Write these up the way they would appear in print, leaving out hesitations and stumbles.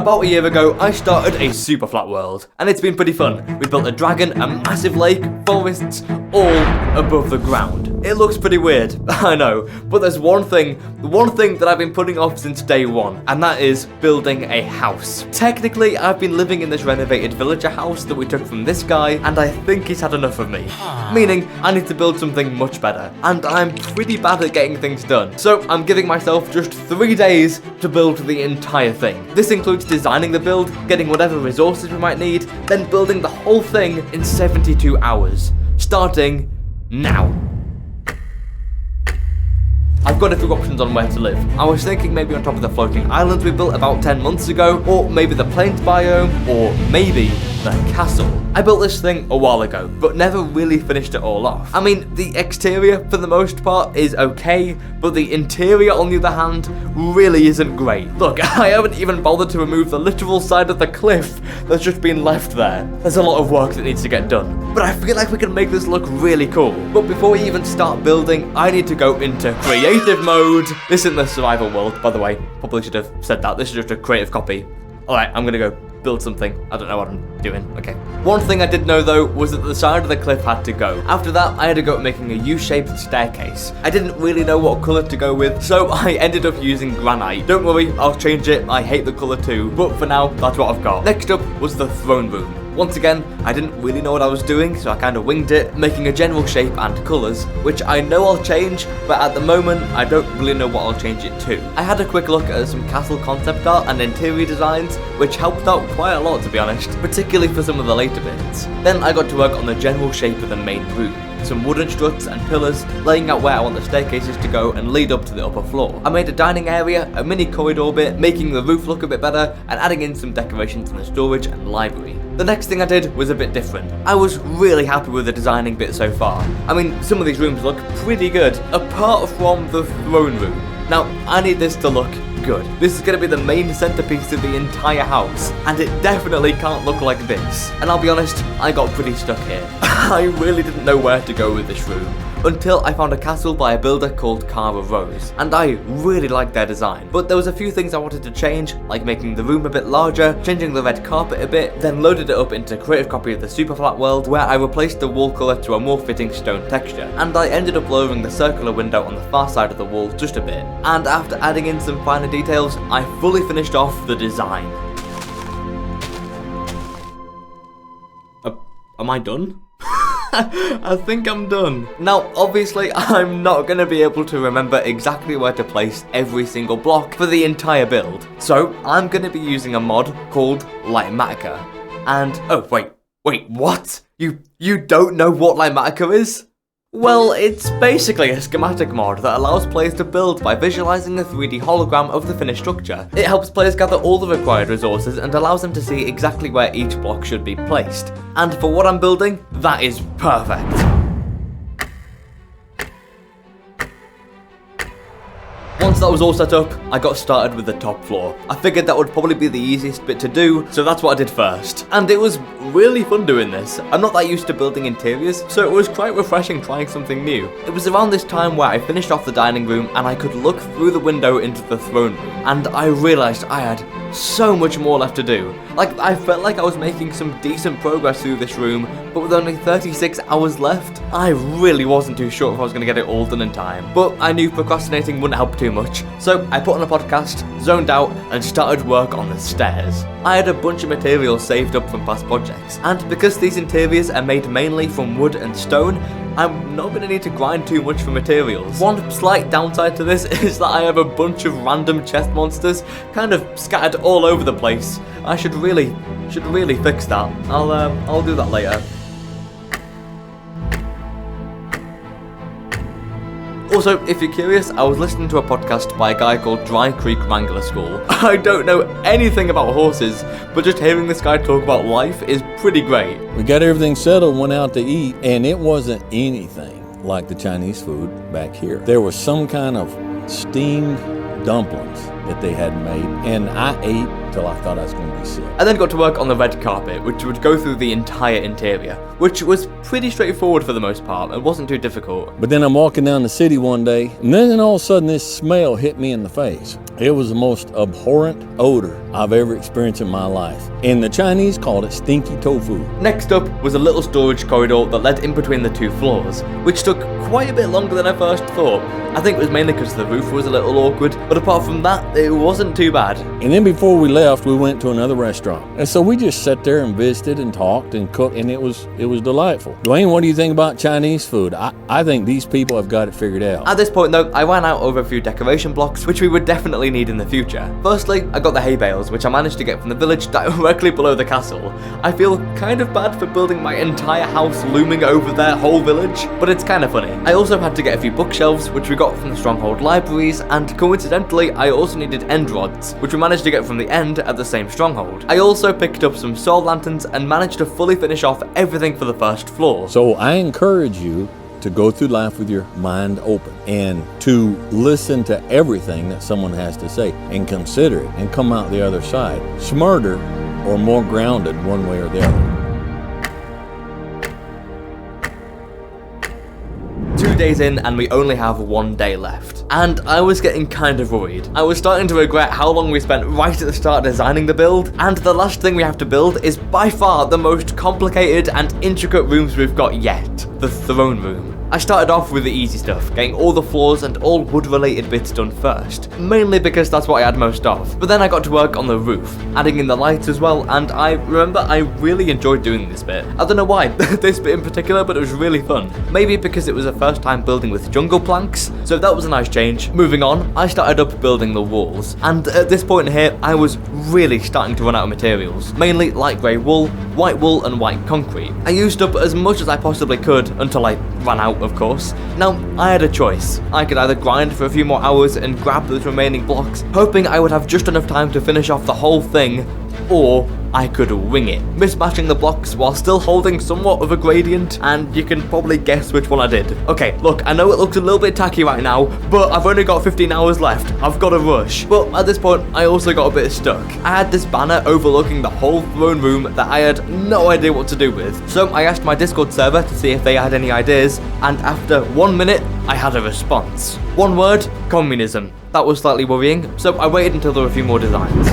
About a year ago, I started a Superflat world, and it's been pretty fun. We built a dragon, a massive lake, forests, all above the ground. It looks pretty weird, I know, but there's one thing that I've been putting off since day one, and that is building a house. Technically, I've been living in this renovated villager house that we took from this guy, and I think he's had enough of me. Meaning, I need to build something much better, and I'm pretty bad at getting things done. So I'm giving myself just 3 days to build the entire thing. This includes designing the build, getting whatever resources we might need, then building the whole thing in 72 hours. Starting now. I've got a few options on where to live. I was thinking maybe on top of the floating island we built about 10 months ago, or maybe the plains biome, or maybe the castle. I built this thing a while ago, but never really finished it all off. I mean, the exterior, for the most part, is okay, but the interior, on the other hand, really isn't great. Look, I haven't even bothered to remove the literal side of the cliff that's just been left there. There's a lot of work that needs to get done, but I feel like we can make this look really cool. But before we even start building, I need to go into creative mode. This isn't the survival world, by the way. Probably should have said that. This is just a creative copy. Alright, I'm gonna go build something. I don't know what I'm doing. Okay. One thing I did know though was that the side of the cliff had to go. After that, I had to go at making a U-shaped staircase. I didn't really know what colour to go with, so I ended up using granite. Don't worry, I'll change it. I hate the colour too, but for now, that's what I've got. Next up was the throne room. Once again, I didn't really know what I was doing, so I kind of winged it, making a general shape and colours, which I know I'll change, but at the moment, I don't really know what I'll change it to. I had a quick look at some castle concept art and interior designs, which helped out quite a lot to be honest, particularly for some of the later bits. Then I got to work on the general shape of the main room. Some wooden struts and pillars, laying out where I want the staircases to go and lead up to the upper floor. I made a dining area, a mini corridor bit, making the roof look a bit better, and adding in some decorations in the storage and library. The next thing I did was a bit different. I was really happy with the designing bit so far. I mean, some of these rooms look pretty good, apart from the throne room. Now, I need this to look good. This is going to be the main centerpiece of the entire house, and it definitely can't look like this. And I'll be honest, I got pretty stuck here. I really didn't know where to go with this room, until I found a castle by a builder called Cara Rose, and I really liked their design. But there was a few things I wanted to change, like making the room a bit larger, changing the red carpet a bit, then loaded it up into a creative copy of the Superflat world, where I replaced the wall colour to a more fitting stone texture, and I ended up lowering the circular window on the far side of the wall just a bit. And after adding in some finer details, I fully finished off the design. Am I done? I think I'm done. Now, obviously, I'm not going to be able to remember exactly where to place every single block for the entire build. So, I'm going to be using a mod called Lmao. And, oh, wait, what? You don't know what Lmao is? Well, it's basically a schematic mod that allows players to build by visualizing a 3D hologram of the finished structure. It helps players gather all the required resources and allows them to see exactly where each block should be placed. And for what I'm building, that is perfect. Once that was all set up, I got started with the top floor. I figured that would probably be the easiest bit to do, so that's what I did first. And it was really fun doing this. I'm not that used to building interiors, so it was quite refreshing trying something new. It was around this time where I finished off the dining room and I could look through the window into the throne room, and I realised I had so much more left to do. Like, I felt like I was making some decent progress through this room, but with only 36 hours left, I really wasn't too sure if I was going to get it all done in time. But I knew procrastinating wouldn't help too much, so I put on a podcast, zoned out, and started work on the stairs. I had a bunch of materials saved up from past projects, and because these interiors are made mainly from wood and stone, I'm not going to need to grind too much for materials. One slight downside to this is that I have a bunch of random chest monsters kind of scattered all over the place. I should really fix that. I'll do that later. Also, if you're curious, I was listening to a podcast by a guy called Dry Creek Wrangler School. I don't know anything about horses, but just hearing this guy talk about life is pretty great. We got everything settled, went out to eat, and it wasn't anything like the Chinese food back here. There was some kind of steamed dumplings that they had made, and I ate till I thought I was going to be sick. I then got to work on the red carpet, which would go through the entire interior, which was pretty straightforward for the most part and wasn't too difficult. But then I'm walking down the city one day, and then all of a sudden this smell hit me in the face. It was the most abhorrent odor I've ever experienced in my life. And the Chinese called it stinky tofu. Next up was a little storage corridor that led in between the two floors, which took quite a bit longer than I first thought. I think it was mainly because the roof was a little awkward, but apart from that, it wasn't too bad. And then before we left, we went to another restaurant. And so we just sat there and visited and talked and cooked, and it was delightful. Dwayne, what do you think about Chinese food? I think these people have got it figured out. At this point though, I ran out of a few decoration blocks, which we would definitely need in the future. Firstly, I got the hay bales, which I managed to get from the village directly below the castle. I feel kind of bad for building my entire house looming over their whole village, but it's kind of funny. I also had to get a few bookshelves, which we got from the Stronghold libraries, and coincidentally, I also needed end rods, which we managed to get from the end at the same stronghold. I also picked up some soul lanterns and managed to fully finish off everything for the first floor. So I encourage you to go through life with your mind open and to listen to everything that someone has to say and consider it and come out the other side smarter or more grounded one way or the other. 2 days in and we only have 1 day left. And I was getting kind of worried. I was starting to regret how long we spent right at the start designing the build, and the last thing we have to build is by far the most complicated and intricate rooms we've got yet, the throne room. I started off with the easy stuff, getting all the floors and all wood related bits done first, mainly because that's what I had most of. But then I got to work on the roof, adding in the lights as well, and I remember I really enjoyed doing this bit. I don't know why, this bit in particular, but it was really fun. Maybe because it was the first time building with jungle planks, so that was a nice change. Moving on, I started up building the walls, and at this point here, I was really starting to run out of materials, mainly light grey wool, white wool and white concrete. I used up as much as I possibly could until I ran out, of course. Now, I had a choice. I could either grind for a few more hours and grab those remaining blocks, hoping I would have just enough time to finish off the whole thing, or I could wing it, mismatching the blocks while still holding somewhat of a gradient, and you can probably guess which one I did. Okay, look, I know it looks a little bit tacky right now, but I've only got 15 hours left. I've got to rush. But at this point, I also got a bit stuck. I had this banner overlooking the whole throne room that I had no idea what to do with. So I asked my Discord server to see if they had any ideas, and after 1 minute, I had a response. One word: communism. That was slightly worrying, so I waited until there were a few more designs.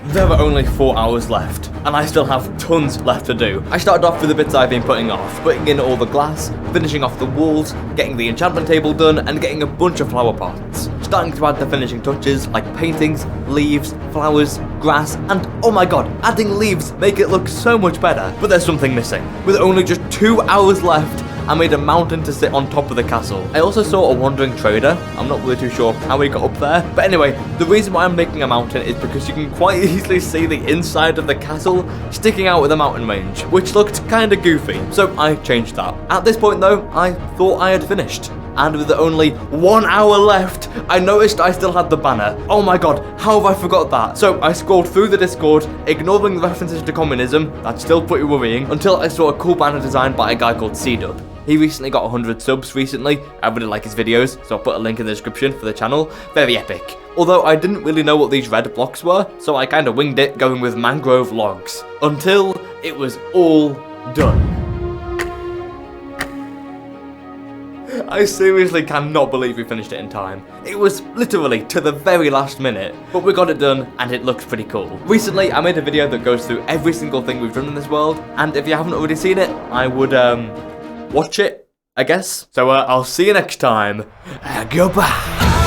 There are only 4 hours left, and I still have tons left to do. I started off with the bits I've been putting off, putting in all the glass, finishing off the walls, getting the enchantment table done, and getting a bunch of flower pots. Starting to add the finishing touches like paintings, leaves, flowers, grass, and oh my god, adding leaves make it look so much better. But there's something missing. With only just 2 hours left, I made a mountain to sit on top of the castle. I also saw a wandering trader. I'm not really too sure how he got up there. But anyway, the reason why I'm making a mountain is because you can quite easily see the inside of the castle sticking out with the mountain range, which looked kinda goofy. So I changed that. At this point though, I thought I had finished. And with only 1 hour left, I noticed I still had the banner. Oh my god, how have I forgot that? So I scrolled through the Discord, ignoring the references to communism, that's still pretty worrying, until I saw a cool banner designed by a guy called C-Dub. He recently got 100 subs recently. I really like his videos, so I'll put a link in the description for the channel. Very epic. Although I didn't really know what these red blocks were, so I kinda winged it going with mangrove logs. Until it was all done. I seriously cannot believe we finished it in time. It was literally to the very last minute, but we got it done and it looks pretty cool. Recently, I made a video that goes through every single thing we've done in this world, and if you haven't already seen it, I would, watch it, I guess. So, I'll see you next time. Goodbye.